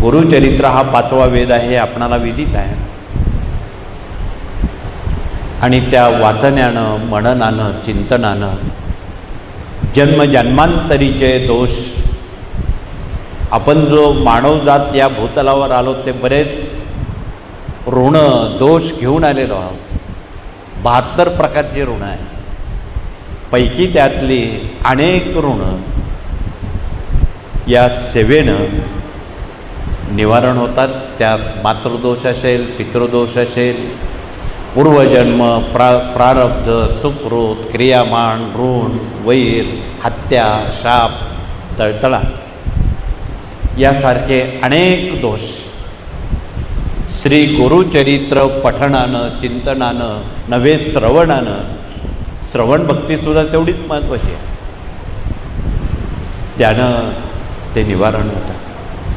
गुरुचरित्र हा 5वा वेद आहे हे आपणाला विदित आहे. आणि त्या वाचण्यानं, मननानं, चिंतनानं जन्मजन्मांतरीचे दोष, आपण जो मानवजात या भूतलावर आलो ते बरेच ऋण दोष घेऊन आलेलो आहोत. 72 प्रकारची ऋण आहे. पैकी त्यातली अनेक ऋण या सेवेनं निवारण होतात. त्यात मातृदोष असेल, पितृदोष असेल, पूर्वजन्म, प्रारब्ध, सुकृत, क्रियामान, ऋण, वैर, हत्या, शाप, तळतळा यासारखे अनेक दोष श्री गुरुचरित्र पठणानं, चिंतनानं नव्हे श्रवणानं, श्रवण भक्तीसुद्धा तेवढीच महत्त्वाची आहे, त्यानं ते निवारण होतं.